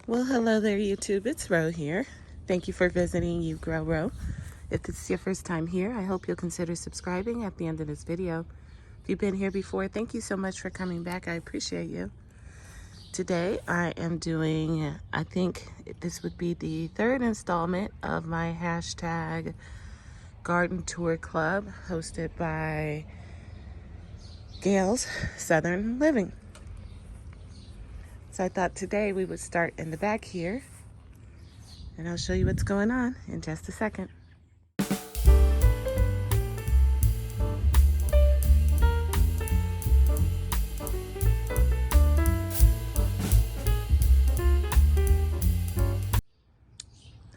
Well, hello there, YouTube. It's Ro here. Thank you for visiting You Grow Ro. If this is your first time here, I hope you'll consider subscribing at the end of this video. If you've been here before, thank you so much for coming back. I appreciate you. Today, I am doing, I think this would be the third installment of my hashtag garden tour club hosted by Gail's Southern Living. So I thought today we would start in the back here, and I'll show you what's going on in just a second.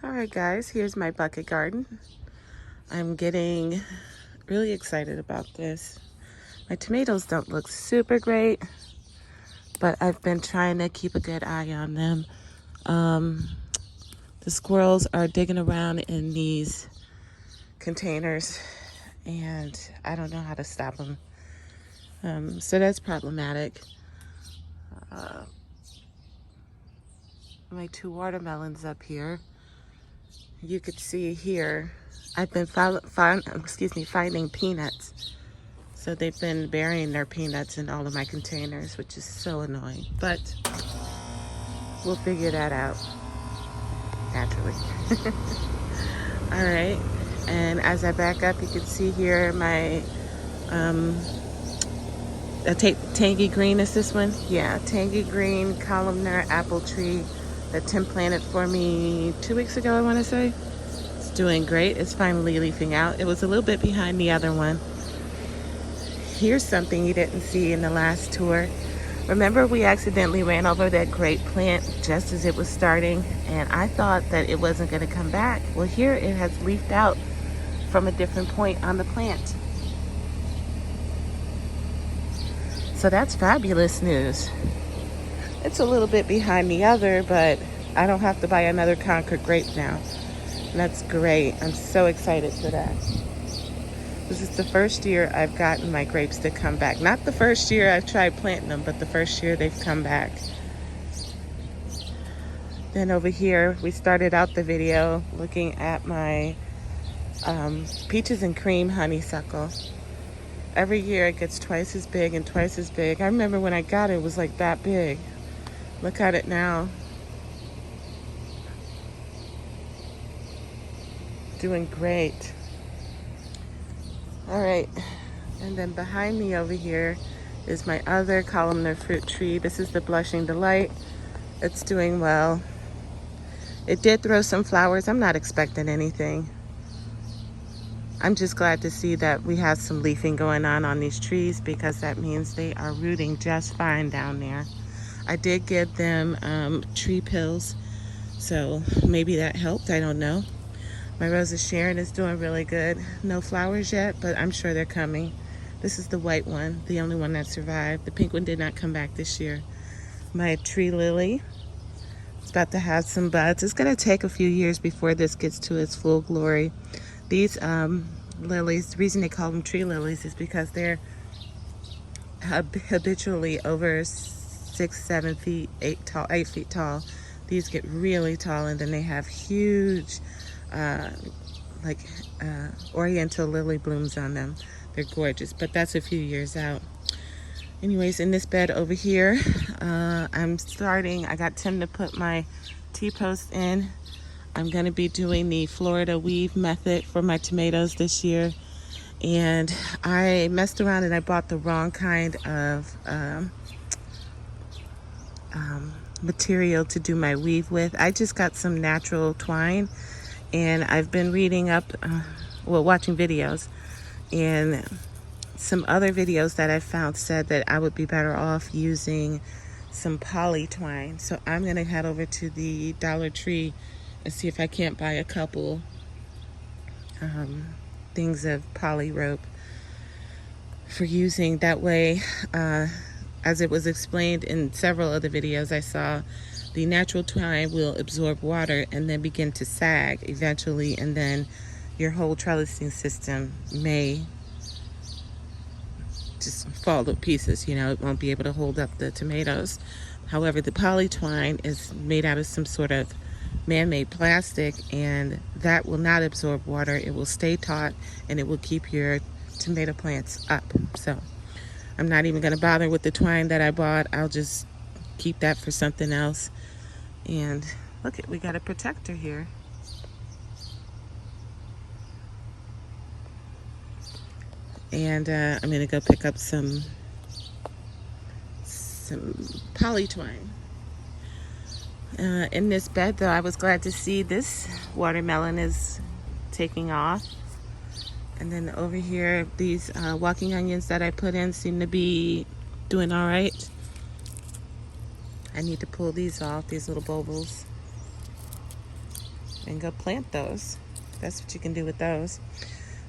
Alright guys, here's my bucket garden. I'm getting really excited about this. My tomatoes don't look super great, but I've been trying to keep a good eye on them. The squirrels are digging around in these containers and I don't know how to stop them. So that's problematic. My two watermelons up here. You could see here, I've been finding peanuts. So they've been burying their peanuts in all of my containers, which is so annoying. But we'll figure that out naturally. All right, and as I back up, you can see here my tangy green is this one? Yeah, tangy green columnar apple tree that Tim planted for me 2 weeks ago, I want to say. It's doing great. It's finally leafing out. It was a little bit behind the other one. Here's something you didn't see in the last tour. Remember we accidentally ran over that grape plant just as it was starting, and I thought that it wasn't going to come back. Well, here it has leafed out from a different point on the plant. So that's fabulous news. It's a little bit behind the other, but I don't have to buy another Concord grape now. And that's great. I'm so excited for that. This is the first year I've gotten my grapes to come back. Not the first year I've tried planting them, but the first year they've come back. Then over here, we started out the video looking at my peaches and cream honeysuckle. Every year it gets twice as big and twice as big. I remember when I got it, it was like that big. Look at it now. Doing great. All right, and then behind me over here is my other columnar fruit tree. This is the Blushing Delight. It's doing well. It did throw some flowers. I'm not expecting anything. I'm just glad to see that we have some leafing going on these trees, because that means they are rooting just fine down there. I did give them tree pills, so maybe that helped. I don't know. My Rose of Sharon is doing really good. No flowers yet, but I'm sure they're coming. This is the white one, the only one that survived. The pink one did not come back this year. My tree lily is about to have some buds. It's going to take a few years before this gets to its full glory. These lilies, the reason they call them tree lilies is because they're habitually over 6, 7 feet, 8 feet tall. These get really tall, and then they have huge oriental lily blooms on them. They're gorgeous, but that's a few years out. Anyways, in this bed over here, I got Tim to put my T-post in. I'm going to be doing the Florida weave method for my tomatoes this year, and I messed around and I bought the wrong kind of material to do my weave with. I just got some natural twine, and I've been reading up, watching videos, and some other videos that I found said that I would be better off using some poly twine. So I'm gonna head over to the Dollar Tree and see if I can't buy a couple things of poly rope for using. That way, as it was explained in several of the videos I saw, the natural twine will absorb water and then begin to sag eventually, and then your whole trellising system may just fall to pieces. You know, it won't be able to hold up the tomatoes. However, the poly twine is made out of some sort of man-made plastic, and that will not absorb water. It will stay taut, and it will keep your tomato plants up. So I'm not even going to bother with the twine that I bought. I'll just keep that for something else. And look, we got a protector here. And I'm going to go pick up some poly twine. In this bed, though, I was glad to see this watermelon is taking off. And then over here, these walking onions that I put in seem to be doing all right. I need to pull these off, these little bulbils, and go plant those. That's what you can do with those.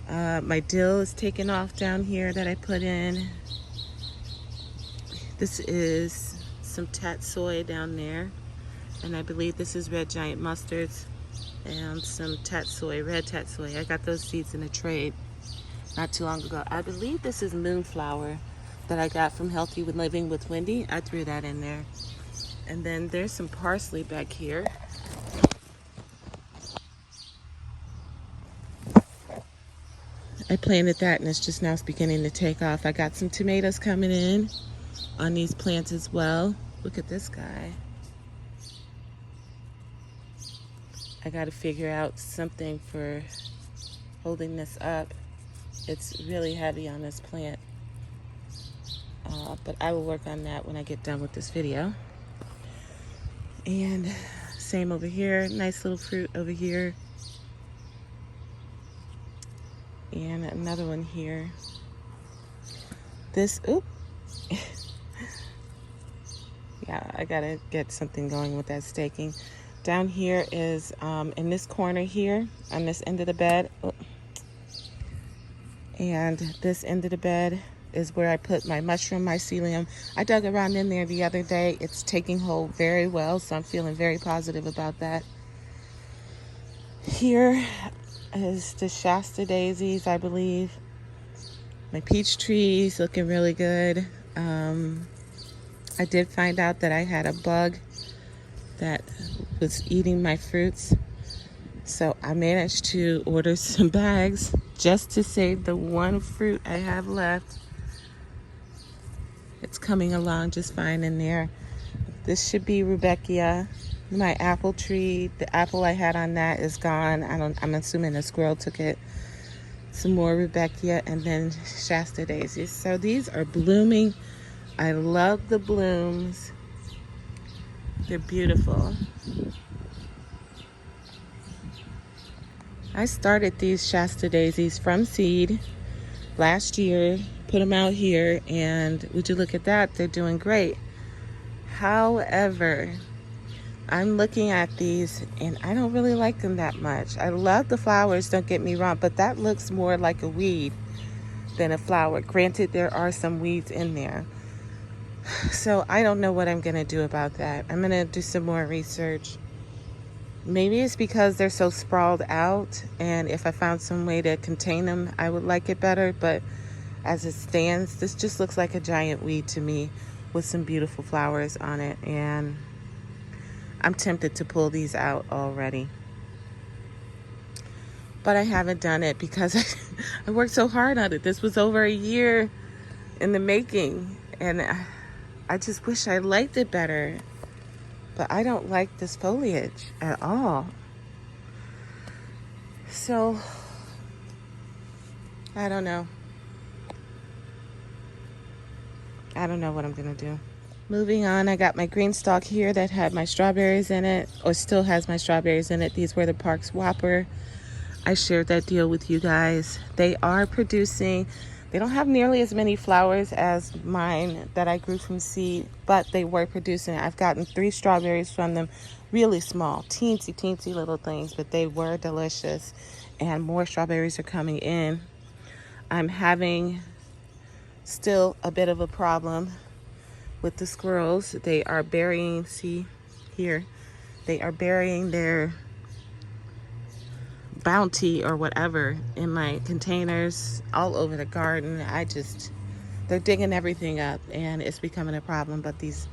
My dill is taking off down here that I put in. This is some tatsoi down there. And I believe this is red giant mustards and some tatsoi, red tatsoi. I got those seeds in a trade not too long ago. I believe this is moonflower that I got from Healthy with Living with Wendy. I threw that in there. And then there's some parsley back here. I planted that and it's just now beginning to take off. I got some tomatoes coming in on these plants as well. Look at this guy. I got to figure out something for holding this up. It's really heavy on this plant. But I will work on that when I get done with this video. And same over here. Nice little fruit over here. And another one here. This, oop. Yeah, I got to get something going with that staking. Down here is, in this corner here, on this end of the bed, and this end of the bed is where I put my mushroom mycelium. I dug around in there the other day. It's taking hold very well, so I'm feeling very positive about that. Here is the Shasta daisies, I believe. My peach trees looking really good. I did find out that I had a bug that was eating my fruits, so I managed to order some bags just to save the one fruit I have left. It's coming along just fine in there. This should be Rudbeckia. My apple tree, the apple I had on that is gone. I'm assuming a squirrel took it. Some more Rudbeckia, and then Shasta daisies. So these are blooming. I love the blooms. They're beautiful. I started these Shasta daisies from seed last year, put them out here, and would you look at that, they're doing great. However, I'm looking at these and I don't really like them that much. I love the flowers, don't get me wrong, but that looks more like a weed than a flower. Granted, there are some weeds in there. So I don't know what I'm gonna do about that. I'm gonna do some more research. Maybe it's because they're so sprawled out, and if I found some way to contain them, I would like it better. But as it stands, this just looks like a giant weed to me with some beautiful flowers on it, and I'm tempted to pull these out already. But I haven't done it because I worked so hard on it. This was over a year in the making, and I just wish I liked it better. But I don't like this foliage at all. So, I don't know. I don't know what I'm gonna do. Moving on, I got my green stalk here that had my strawberries in it, or still has my strawberries in it. These were the Parks Whopper. I shared that deal with you guys. They are producing, they don't have nearly as many flowers as mine that I grew from seed, but they were producing. I've gotten 3 strawberries from them, really small, teensy little things, but they were delicious. And more strawberries are coming in. I'm having still a bit of a problem with the squirrels. They are burying, see here, they are burying their bounty or whatever in my containers all over the garden. They're digging everything up and it's becoming a problem. But these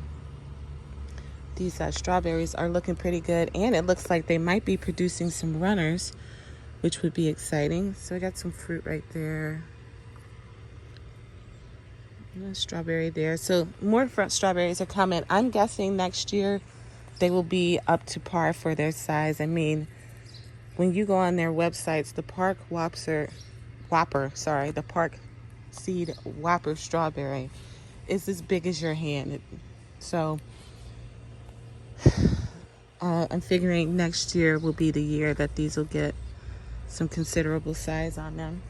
these strawberries are looking pretty good, and it looks like they might be producing some runners, which would be exciting. So I got some fruit right there. And a strawberry there. So more front strawberries are coming. I'm guessing next year they will be up to par for their size. I mean, when you go on their websites, the Park the Park Seed Whopper strawberry is as big as your hand. So I'm figuring next year will be the year that these will get some considerable size on them.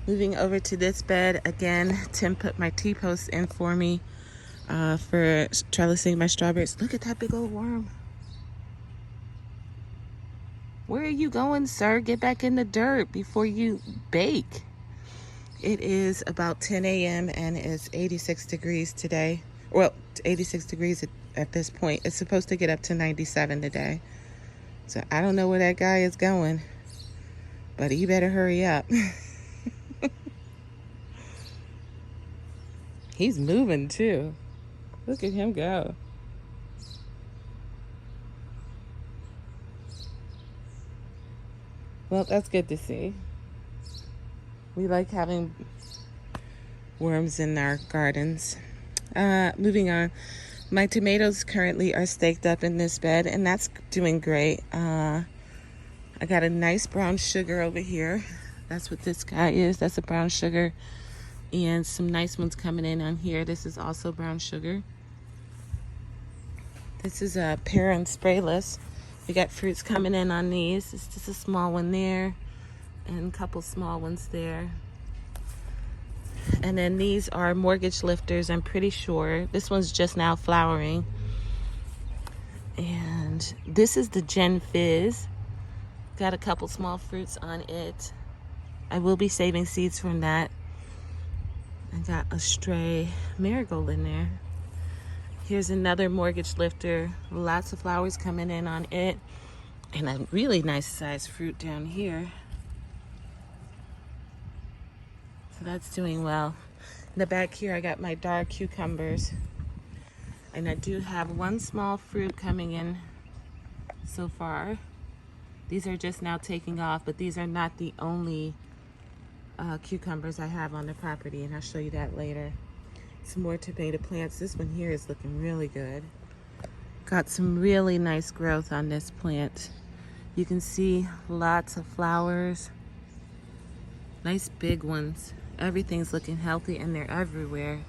Moving over to this bed, again, Tim put my T-post in for me for trellising my strawberries. Look at that big old worm. Where are you going, sir? Get back in the dirt before you bake. It is about 10 a.m. and it's 86 degrees today. Well, 86 degrees at this point. It's supposed to get up to 97 today. So I don't know where that guy is going, but he better hurry up. He's moving too. Look at him go. Well, that's good to see. We like having worms in our gardens. Moving on. My tomatoes currently are staked up in this bed, and that's doing great. I got a nice brown sugar over here. That's what this guy is. That's a brown sugar. And some nice ones coming in on here. This is also brown sugar. This is a pear and sprayless. We got fruits coming in on these. It's just a small one there and a couple small ones there. And then these are mortgage lifters, I'm pretty sure. This one's just now flowering. And this is the Gen Fizz. Got a couple small fruits on it. I will be saving seeds from that. I got a stray marigold in there. Here's another mortgage lifter. Lots of flowers coming in on it. And a really nice sized fruit down here. So that's doing well. In the back here, I got my dark cucumbers. And I do have one small fruit coming in so far. These are just now taking off, but these are not the only cucumbers I have on the property, and I'll show you that later. Some more tomato plants. This one here is looking really good. Got some really nice growth on this plant. You can see lots of flowers. Nice big ones. Everything's looking healthy and they're everywhere.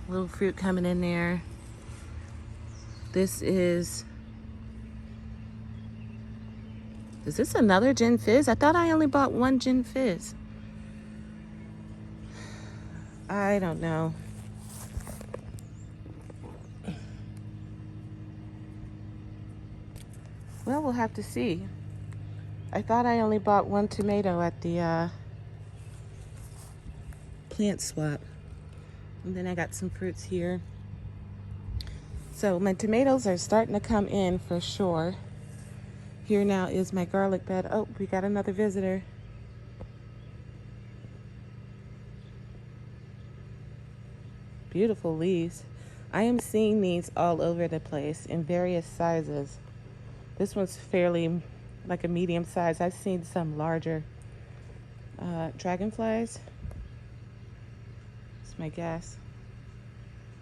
Little fruit coming in there. This is this another Gen Fizz? I thought I only bought one Gen Fizz. I don't know. Well, we'll have to see. I thought I only bought one tomato at the plant swap. And then I got some fruits here. So my tomatoes are starting to come in for sure. Here now is my garlic bed. Oh, we got another visitor. Beautiful leaves. I am seeing these all over the place in various sizes. This one's fairly like a medium size. I've seen some larger dragonflies. That's my guess.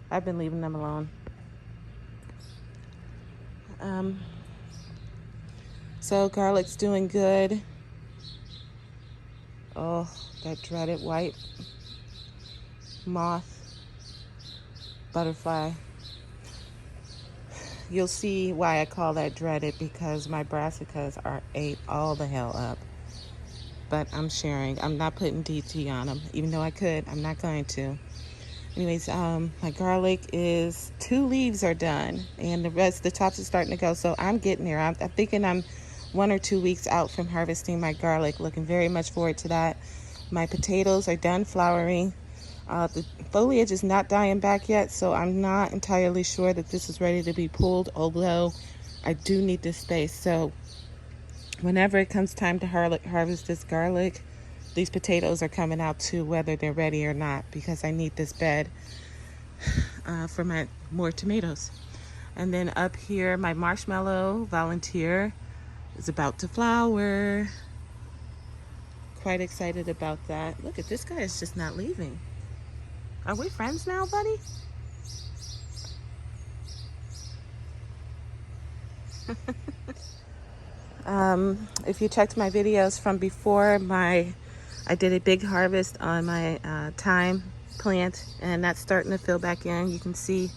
I've been leaving them alone. So garlic's doing good. Oh, that dreaded white moth butterfly. You'll see why I call that dreaded, because my brassicas ate all the hell up. But I'm sharing. I'm not putting DT on them. Even though I could, I'm not going to. Anyways, my garlic is 2 leaves are done, and the rest, the tops are starting to go. So I'm getting there. I'm thinking I'm 1 or 2 weeks out from harvesting my garlic. Looking very much forward to that. My potatoes are done flowering. The foliage is not dying back yet, so I'm not entirely sure that this is ready to be pulled, although I do need this space. So whenever it comes time to harvest this garlic, these potatoes are coming out too, whether they're ready or not, because I need this bed for my more tomatoes. And then up here, my marshmallow volunteer is about to flower. Quite excited about that. Look at this guy is just not leaving. Are we friends now, buddy? If you checked my videos from before, I did a big harvest on my thyme plant, and that's starting to fill back in. You can see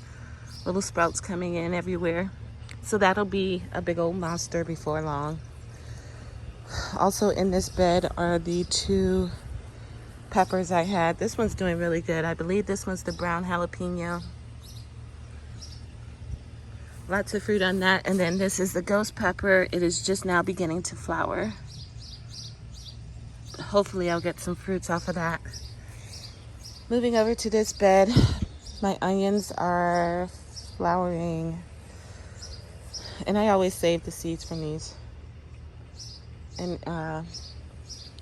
little sprouts coming in everywhere. So that'll be a big old monster before long. Also in this bed are the 2 peppers I had. This one's doing really good. I believe this one's the brown jalapeno. Lots of fruit on that. And then this is the ghost pepper. It is just now beginning to flower. Hopefully I'll get some fruits off of that. Moving over to this bed, my onions are flowering. And I always save the seeds from these. And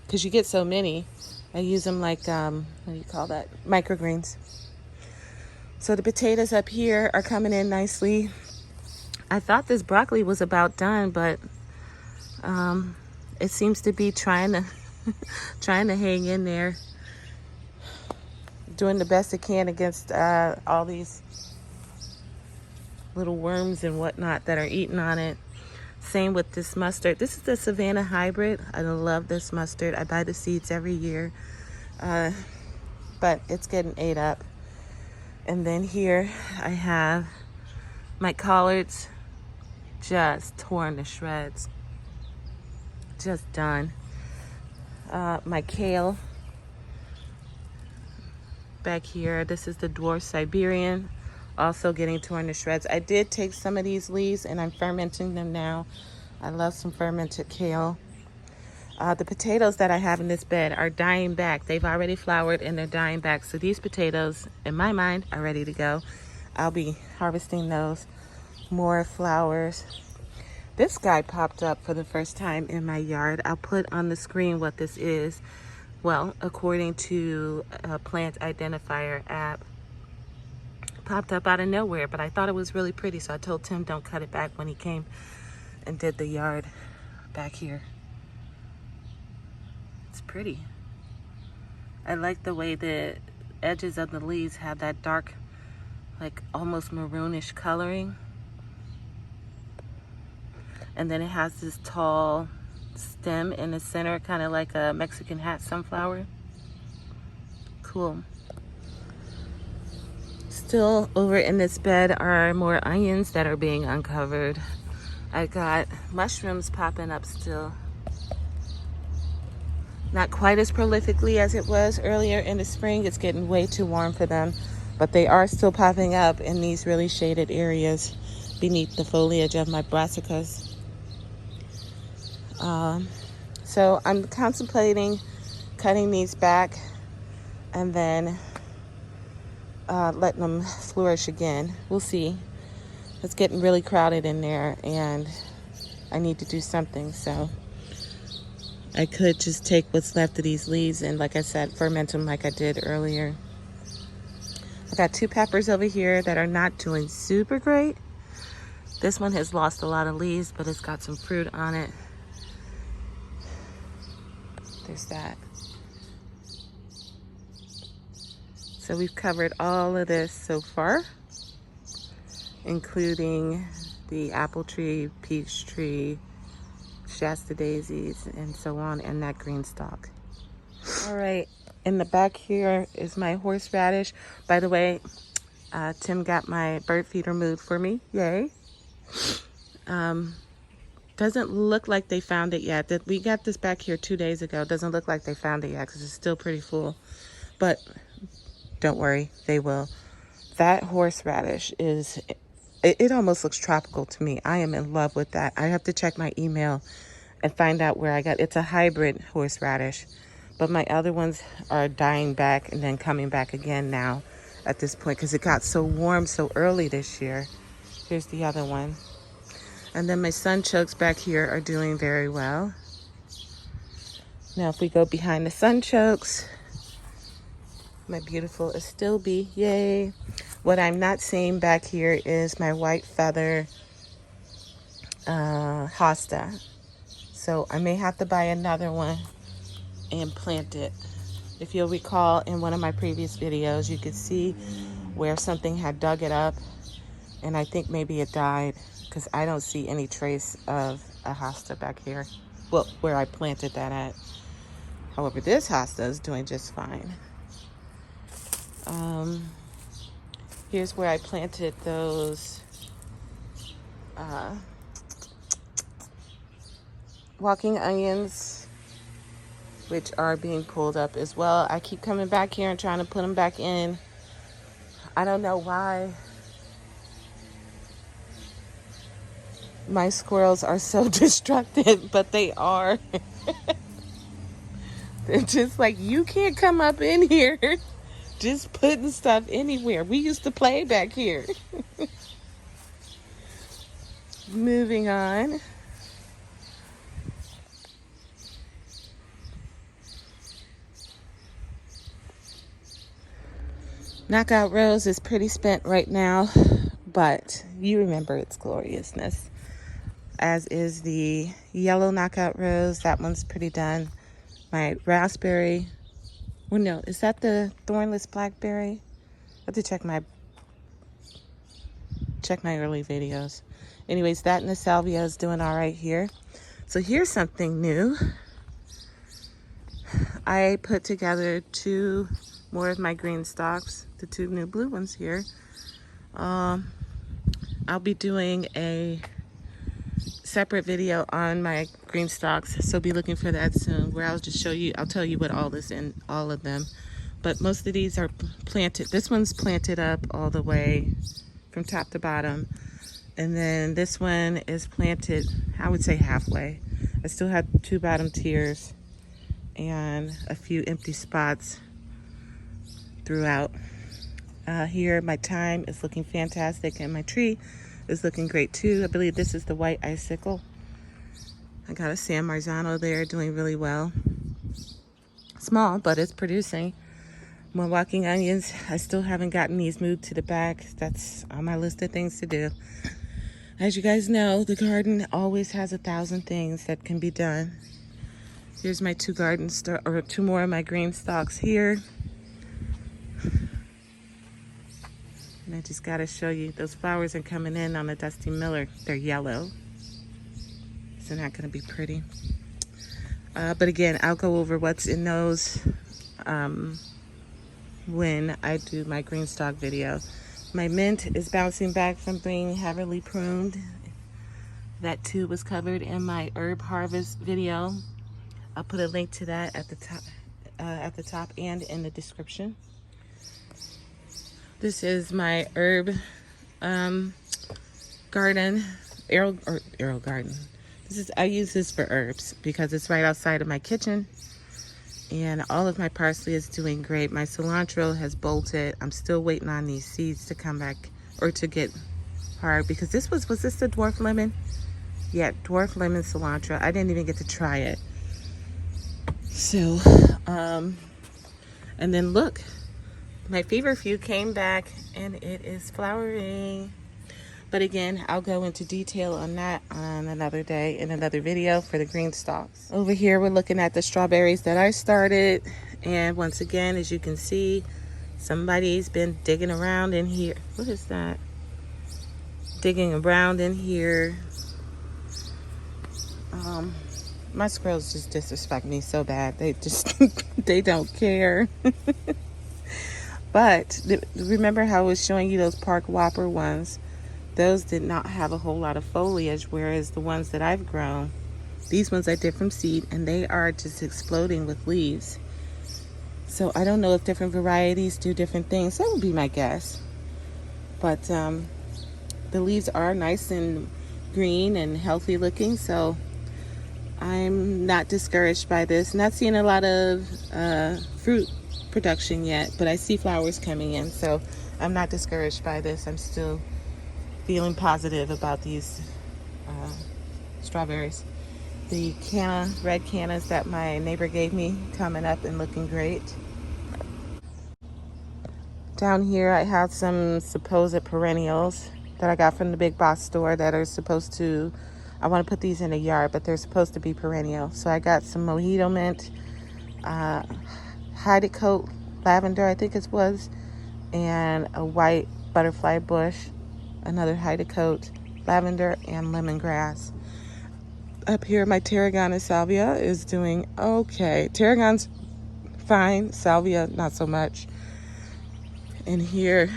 because you get so many, I use them like, what do you call that? Microgreens. So the potatoes up here are coming in nicely. I thought this broccoli was about done, but it seems to be trying to trying to hang in there, doing the best it can against all these little worms and whatnot that are eating on it. Same with this mustard. This is the Savannah hybrid. I love this mustard. I buy the seeds every year, but it's getting ate up. And then here I have my collards just torn to shreds, just done. My kale back here, this is the dwarf Siberian, also getting torn to shreds. I did take some of these leaves and I'm fermenting them now. I love some fermented kale. The potatoes that I have in this bed are dying back. They've already flowered and they're dying back. So these potatoes, in my mind, are ready to go. I'll be harvesting those. More flowers. This guy popped up for the first time in my yard. I'll put on the screen what this is. Well, according to a plant identifier app, popped up out of nowhere, but I thought it was really pretty, so I told Tim don't cut it back when he came and did the yard back here. It's pretty. I like the way the edges of the leaves have that dark, like almost maroonish coloring. And then it has this tall stem in the center, kind of like a Mexican hat sunflower. Cool. Still over in this bed are more onions that are being uncovered. I got mushrooms popping up still. Not quite as prolifically as it was earlier in the spring. It's getting way too warm for them, but they are still popping up in these really shaded areas beneath the foliage of my brassicas. So I'm contemplating cutting these back and then letting them flourish again. We'll see. It's getting really crowded in there and I need to do something. So I could just take what's left of these leaves and, like I said, ferment them like I did earlier. I got 2 peppers over here that are not doing super great. This one has lost a lot of leaves, but it's got some fruit on it. There's that. So we've covered all of this so far, including the apple tree, peach tree, Shasta daisies, and so on, and that green stalk. All right, in the back here is my horseradish. By the way, Tim got my bird feeder moved for me. Yay. Doesn't look like they found it yet. We got this back here 2 days ago. Doesn't look like they found it yet because it's still pretty full. But don't worry, they will. That horseradish is, it almost looks tropical to me. I am in love with that. I have to check my email and find out where I got it. It's a hybrid horseradish. But my other ones are dying back and then coming back again now at this point because it got so warm so early this year. Here's the other one. And then my sunchokes back here are doing very well. Now if we go behind the sunchokes, my beautiful astilbe, yay. What I'm not seeing back here is my white feather hosta. So I may have to buy another one and plant it. If you'll recall, in one of my previous videos, you could see where something had dug it up, and I think maybe it died because I don't see any trace of a hosta back here. Well, where I planted that at. However, this hosta is doing just fine. Here's where I planted those walking onions, which are being pulled up as well. I keep coming back here and trying to put them back in. I don't know why my squirrels are so destructive, but they are. They're just like, you can't come up in here just putting stuff anywhere. We used to play back here. Moving on. Knockout Rose is pretty spent right now, but you remember its gloriousness. As is the yellow Knockout Rose. That one's pretty done. My raspberry. Well, no, is that the thornless blackberry? I have to check my early videos. Anyways, that and the salvia is doing all right here. So here's something new. I put together 2 more of my green stalks, the 2 new blue ones here. I'll be doing a separate video on my green stalks, so be looking for that soon, where I'll tell you what all is in all of them. But most of these are planted. This one's planted up all the way from top to bottom, and then this one is planted, I would say, halfway. I still have 2 bottom tiers and a few empty spots throughout. Here my thyme is looking fantastic, and my tree is looking great too. I believe this is the white icicle. I got a San Marzano there doing really well. Small, but it's producing. My walking onions, I still haven't gotten these moved to the back. That's on my list of things to do. As you guys know, the garden always has 1,000 things that can be done. Here's my 2 more of my green stalks here. And I just gotta show you, those flowers are coming in on the Dusty Miller. They're yellow. So not gonna be pretty. But again, I'll go over what's in those when I do my green stalk video. My mint is bouncing back from being heavily pruned. That too was covered in my herb harvest video. I'll put a link to that at the top and in the description. This is my herb garden, arrow garden. I use this for herbs because it's right outside of my kitchen, and all of my parsley is doing great. My cilantro has bolted. I'm still waiting on these seeds to come back or to get hard, because was this the dwarf lemon? Yeah, dwarf lemon cilantro. I didn't even get to try it. So, and then look, my feverfew came back and it is flowering. But again, I'll go into detail on that on another day in another video for the green stalks. Over here, we're looking at the strawberries that I started. And once again, as you can see, somebody's been digging around in here. What is that? Digging around in here. My squirrels just disrespect me so bad. They just, they don't care. But remember how I was showing you those Park Whopper ones? Those did not have a whole lot of foliage, whereas the ones that I've grown, these ones I did from seed, and they are just exploding with leaves. So I don't know if different varieties do different things. That would be my guess. But the leaves are nice and green and healthy looking, so I'm not discouraged by this. Not seeing a lot of fruit production yet, but I see flowers coming in, so I'm not discouraged by this. I'm still feeling positive about these strawberries. The red cannas that my neighbor gave me coming up and looking great. Down here I have some supposed perennials that I got from the big box store that are supposed to, I want to put these in a yard, but they're supposed to be perennial. So I got some mojito mint, hide coat lavender, I think it was, and a white butterfly bush, another hide coat lavender, and lemongrass. Up here, my tarragon salvia is doing okay. Tarragon's fine, salvia not so much. And here,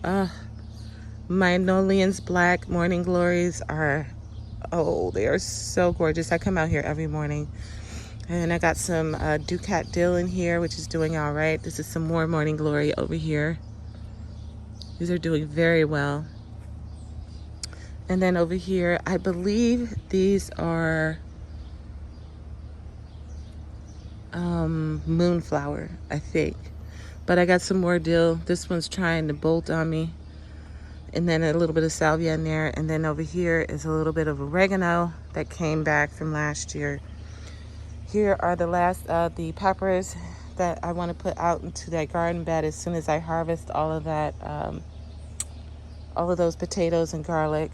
my Nolians black morning glories are, oh, they are so gorgeous. I come out here every morning. And I got some Ducat dill in here, which is doing all right. This is some more morning glory over here. These are doing very well. And then over here, I believe these are moonflower, I think. But I got some more dill. This one's trying to bolt on me. And then a little bit of salvia in there. And then over here is a little bit of oregano that came back from last year. Here are the last of the peppers that I want to put out into that garden bed as soon as I harvest all of that, all of those potatoes and garlic.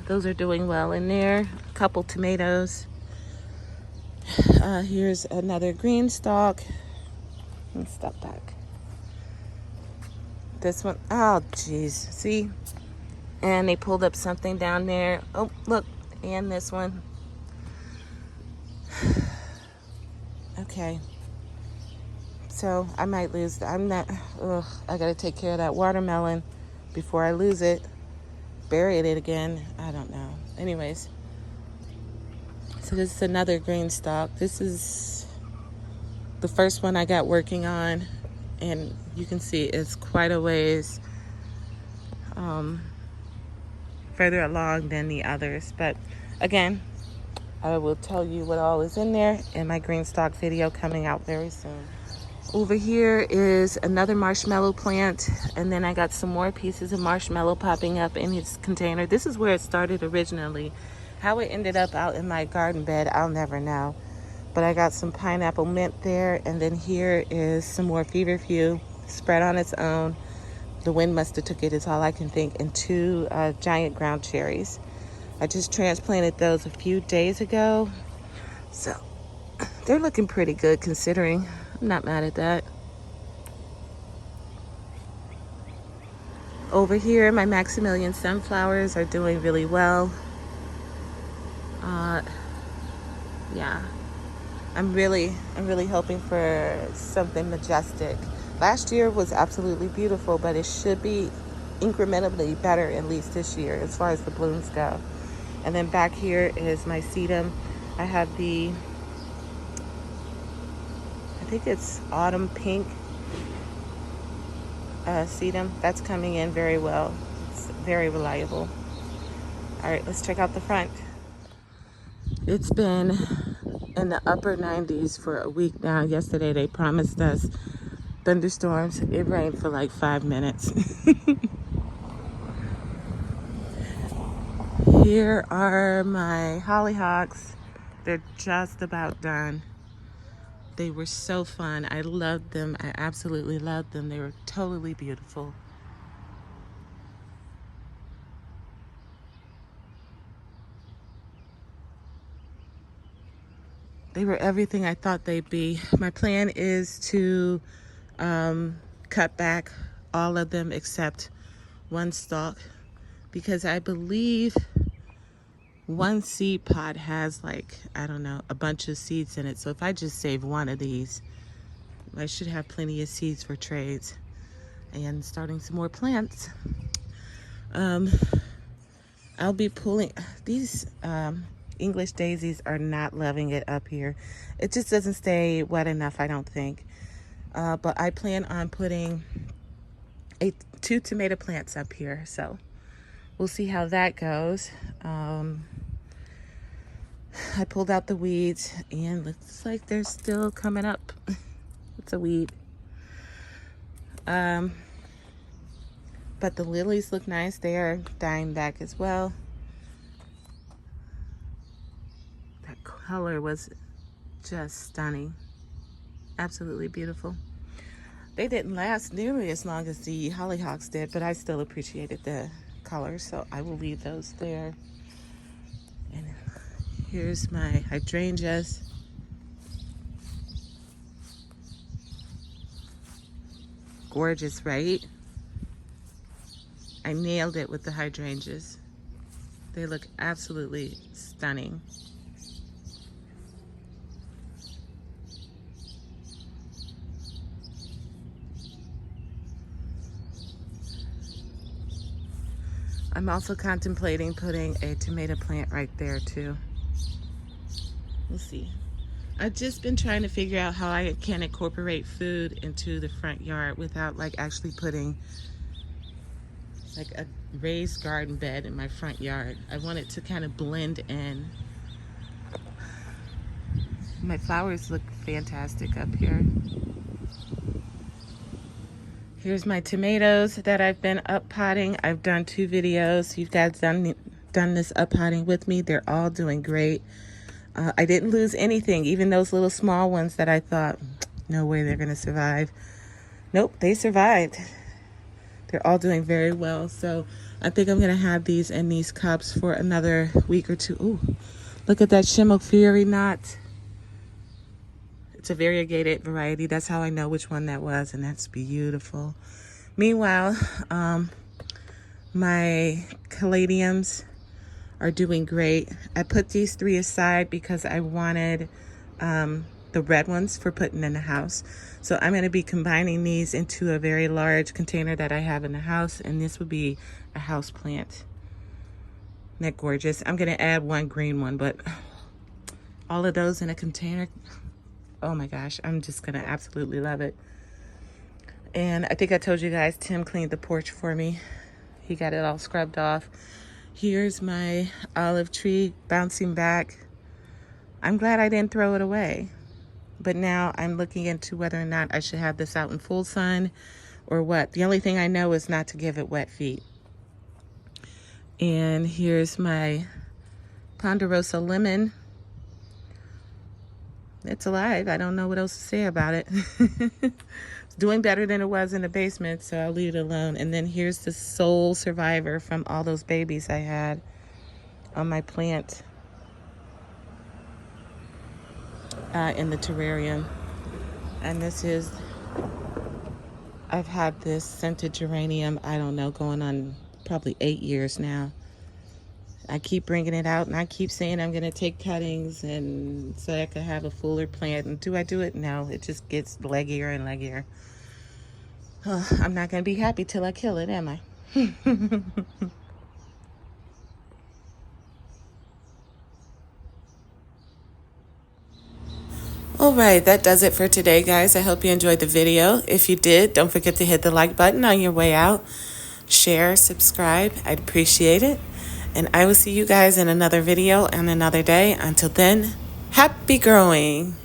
Those are doing well in there. A couple tomatoes. Here's another green stalk. Let me step back. This one, oh geez, see? And they pulled up something down there. Oh, look, and this one. Okay. So I might lose, I'm not, I gotta take care of that watermelon before I lose it. Bury it again, I don't know. Anyways. So this is another green stalk. This is the first one I got working on, and you can see it's quite a ways further along than the others. But again, I will tell you what all is in there in my green stalk video coming out very soon. Over here is another marshmallow plant, and then I got some more pieces of marshmallow popping up in its container. This is where it started originally. How it ended up out in my garden bed, I'll never know. But I got some pineapple mint there, and then here is some more feverfew spread on its own. The wind must have took it, is all I can think, and two giant ground cherries. I just transplanted those a few days ago, so they're looking pretty good considering. I'm not mad at that. Over here, my Maximilian sunflowers are doing really well. Yeah, I'm really hoping for something majestic. Last year was absolutely beautiful, but it should be incrementally better at least this year as far as the blooms go. And then back here is my sedum. I have the, I think it's autumn pink sedum. That's coming in very well. It's very reliable. All right, let's check out the front. It's been in the upper 90s for a week now. Yesterday they promised us thunderstorms. It rained for like 5 minutes. Here are my hollyhocks. They're just about done. They were so fun. I loved them. I absolutely loved them. They were totally beautiful. They were everything I thought they'd be. My plan is to cut back all of them except one stalk, because I believe one seed pod has, like, I don't know, a bunch of seeds in it. So if I just save one of these, I should have plenty of seeds for trades and starting some more plants. I'll be pulling these English daisies are not loving it up here. It just doesn't stay wet enough, I don't think. But I plan on putting 2 tomato plants up here, so we'll see how that goes. I pulled out the weeds, and looks like they're still coming up. It's a weed. But the lilies look nice. They are dying back as well. That color was Just stunning. Absolutely beautiful. They didn't last nearly as long as the hollyhocks did, but I still appreciated the colors, so I will leave those there. And here's my hydrangeas. Gorgeous, right? I nailed it with the hydrangeas. They look absolutely stunning. I'm also contemplating putting a tomato plant right there too. We'll see. I've just been trying to figure out how I can incorporate food into the front yard without like actually putting like a raised garden bed in my front yard. I want it to kind of blend in. My flowers look fantastic up here. Here's my tomatoes that I've been up potting. I've done 2 videos. You guys done this up potting with me. They're all doing great. I didn't lose anything, even those little small ones that I thought, no way they're gonna survive. Nope, they survived. They're all doing very well. So I think I'm gonna have these in these cups for another week or 2. Ooh, look at that Schimmelfury knot. It's a variegated variety. That's how I know which one that was, and that's beautiful. Meanwhile, my caladiums are doing great. I put these 3 aside because I wanted the red ones for putting in the house. So I'm going to be combining these into a very large container that I have in the house, and this would be a house plant. Isn't that gorgeous? I'm going to add 1 green one, but all of those in a container, oh my gosh, I'm just going to absolutely love it. And I think I told you guys Tim cleaned the porch for me. He got it all scrubbed off. Here's my olive tree bouncing back. I'm glad I didn't throw it away. But now I'm looking into whether or not I should have this out in full sun or what. The only thing I know is not to give it wet feet. And here's my Ponderosa lemon. It's alive. I don't know what else to say about it. It's doing better than it was in the basement, so I'll leave it alone. And then here's the sole survivor from all those babies I had on my plant in the terrarium. And this is, I've had this scented geranium, I don't know, going on probably 8 years now. I keep bringing it out, and I keep saying I'm going to take cuttings and so I can have a fuller plant. And do I do it? No, it just gets leggier and leggier. Oh, I'm not going to be happy till I kill it, am I? All right, that does it for today, guys. I hope you enjoyed the video. If you did, don't forget to hit the like button on your way out. Share, subscribe. I'd appreciate it. And I will see you guys in another video on another day. Until then, happy growing.